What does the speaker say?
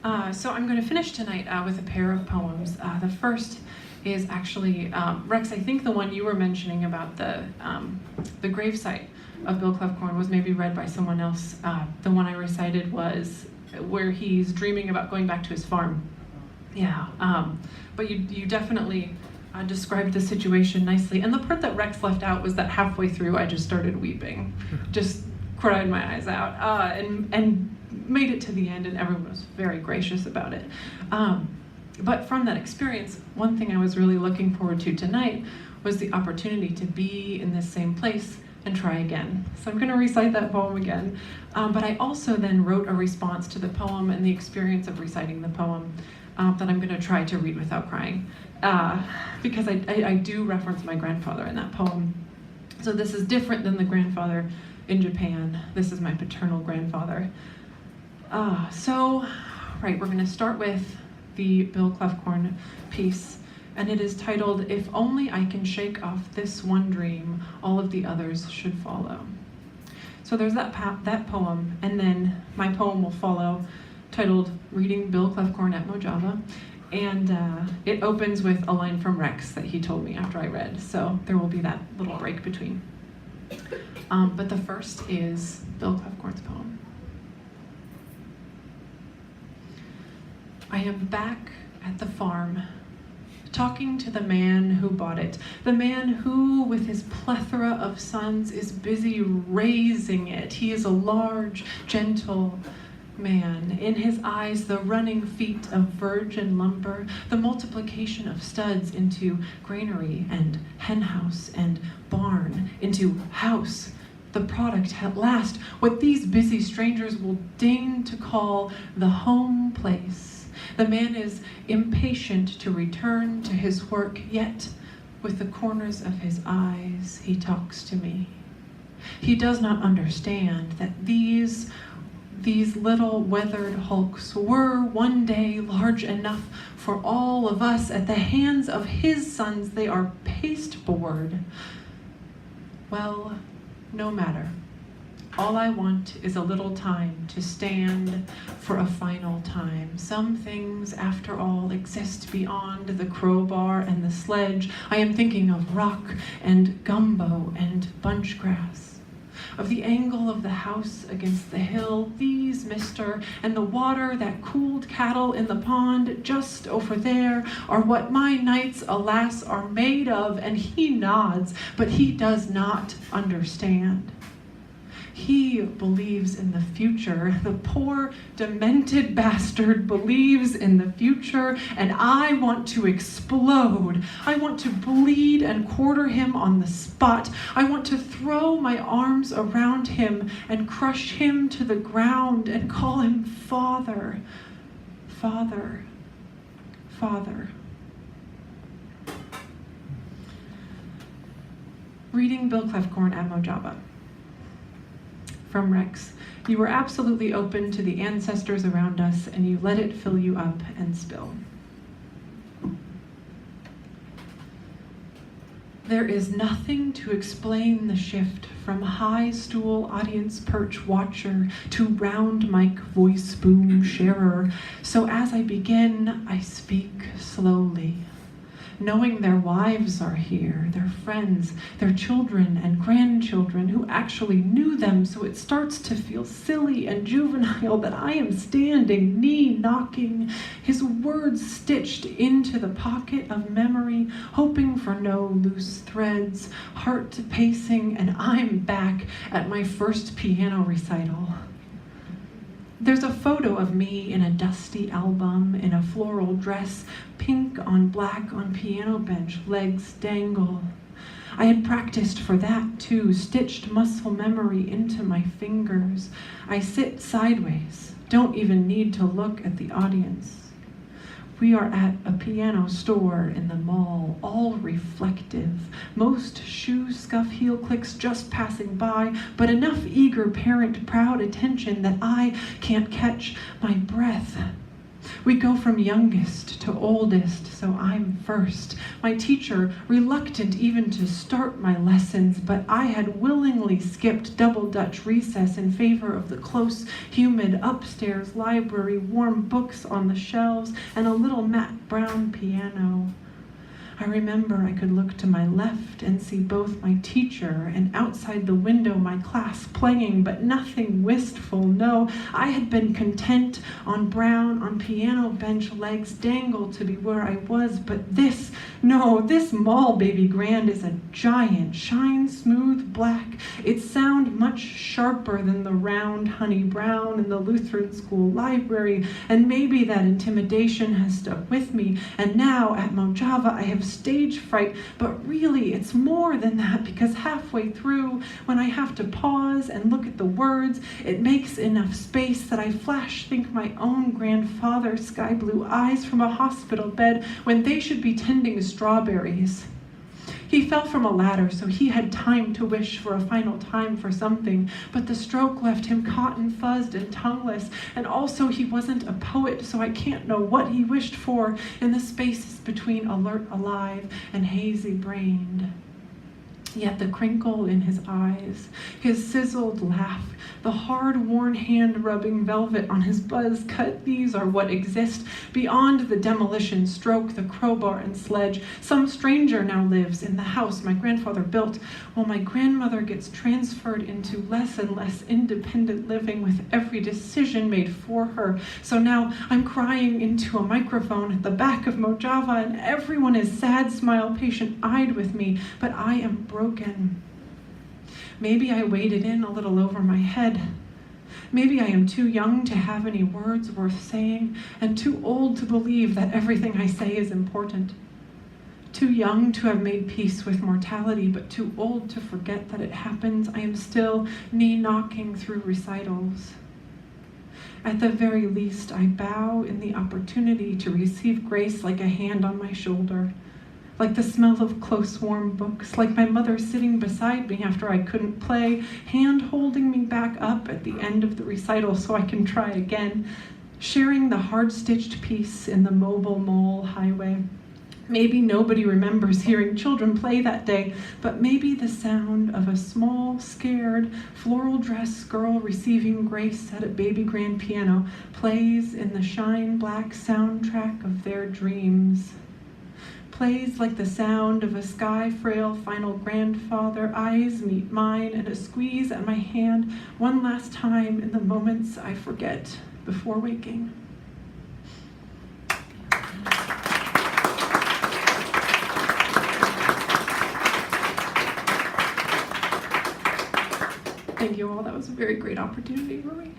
So I'm going to finish tonight with a pair of poems. The first is actually, Rex, I think the one you were mentioning about the gravesite of Bill Kloefkorn was maybe read by someone else. The one I recited was where he's dreaming about going back to his farm. Yeah, but you definitely described the situation nicely. And the part that Rex left out was that halfway through I just started weeping, just cried my eyes out, and made it to the end, and everyone was very gracious about it. But from that experience, one thing I was really looking forward to tonight was the opportunity to be in this same place and try again. So I'm going to recite that poem again. But I also then wrote a response to the poem and the experience of reciting the poem that I'm going to try to read without crying. Because I do reference my grandfather in that poem. So this is different than the grandfather in Japan. This is my paternal grandfather. We're going to start with the Bill Kloefkorn piece, and it is titled, "If Only I Can Shake Off This One Dream, All of the Others Should Follow." So there's that poem, and then my poem will follow, titled "Reading Bill Kloefkorn at MoJava," and it opens with a line from Rex that he told me after I read, so there will be that little break between. But the first is Bill Kloefkorn's poem. I am back at the farm, talking to the man who bought it, the man who, with his plethora of sons, is busy raising it. He is a large, gentle man. In his eyes, the running feet of virgin lumber, the multiplication of studs into granary and henhouse and barn, into house. The product at last, what these busy strangers will deign to call the home place. The man is impatient to return to his work, yet with the corners of his eyes he talks to me. He does not understand that these little weathered hulks were one day large enough for all of us. At the hands of his sons they are pasteboard. Well, no matter. All I want is a little time to stand for a final time. Some things, after all, exist beyond the crowbar and the sledge. I am thinking of rock and gumbo and bunchgrass, of the angle of the house against the hill, these, mister, and the water that cooled cattle in the pond just over there are what my nights, alas, are made of. And he nods, but he does not understand. He believes in the future. The poor, demented bastard believes in the future, and I want to explode. I want to bleed and quarter him on the spot. I want to throw my arms around him and crush him to the ground and call him Father, Father, Father. Reading Bill Kloefkorn at MoJava. From Rex, you were absolutely open to the ancestors around us, and you let it fill you up and spill. There is nothing to explain the shift from high stool audience perch watcher to round mic voice boom sharer. So as I begin, I speak slowly, knowing their wives are here, their friends, their children and grandchildren who actually knew them, so it starts to feel silly and juvenile that I am standing, knee knocking, his words stitched into the pocket of memory, hoping for no loose threads, heart pacing, and I'm back at my first piano recital. There's a photo of me in a dusty album, in a floral dress, pink on black on piano bench, legs dangle. I had practiced for that too, stitched muscle memory into my fingers. I sit sideways, don't even need to look at the audience. We are at a piano store in the mall, all reflective. Most shoe scuff heel clicks just passing by, but enough eager parent proud attention that I can't catch my breath. We go from youngest to oldest, so I'm first. My teacher, reluctant even to start my lessons, but I had willingly skipped double Dutch recess in favor of the close, humid upstairs library, warm books on the shelves, and a little matte brown piano. I remember I could look to my left and see both my teacher and outside the window my class playing, but nothing wistful, no. I had been content on piano bench legs dangled to be where I was, but this mall baby grand is a giant, shine smooth black. Its sound much sharper than the round honey brown in the Lutheran school library, and maybe that intimidation has stuck with me, and now at MoJava I have stage fright, but really it's more than that, because halfway through, when I have to pause and look at the words, it makes enough space that I flash think my own grandfather's sky blue eyes from a hospital bed when they should be tending strawberries. He fell from a ladder, so he had time to wish for a final time for something, but the stroke left him cotton-fuzzed and tongueless, and also he wasn't a poet, so I can't know what he wished for in the spaces between alert alive and hazy brained. Yet the crinkle in his eyes, his sizzled laugh, the hard-worn hand-rubbing velvet on his buzz cut, these are what exist. Beyond the demolition stroke, the crowbar and sledge, some stranger now lives in the house my grandfather built, while my grandmother gets transferred into less and less independent living with every decision made for her. So now I'm crying into a microphone at the back of MoJava, and everyone is sad, smile, patient-eyed with me, but I am broken. Maybe I waded in a little over my head. Maybe I am too young to have any words worth saying, and too old to believe that everything I say is important. Too young to have made peace with mortality, but too old to forget that it happens. I am still knee-knocking through recitals. At the very least, I bow in the opportunity to receive grace like a hand on my shoulder, like the smell of close, warm books, like my mother sitting beside me after I couldn't play, hand holding me back up at the end of the recital so I can try again, sharing the hard-stitched piece in the mobile mole highway. Maybe nobody remembers hearing children play that day, but maybe the sound of a small, scared, floral-dressed girl receiving grace at a baby grand piano plays in the shine-black soundtrack of their dreams. Plays like the sound of a sky-frail final grandfather, eyes meet mine, and a squeeze at my hand one last time in the moments I forget before waking. Thank you all. That was a very great opportunity for me.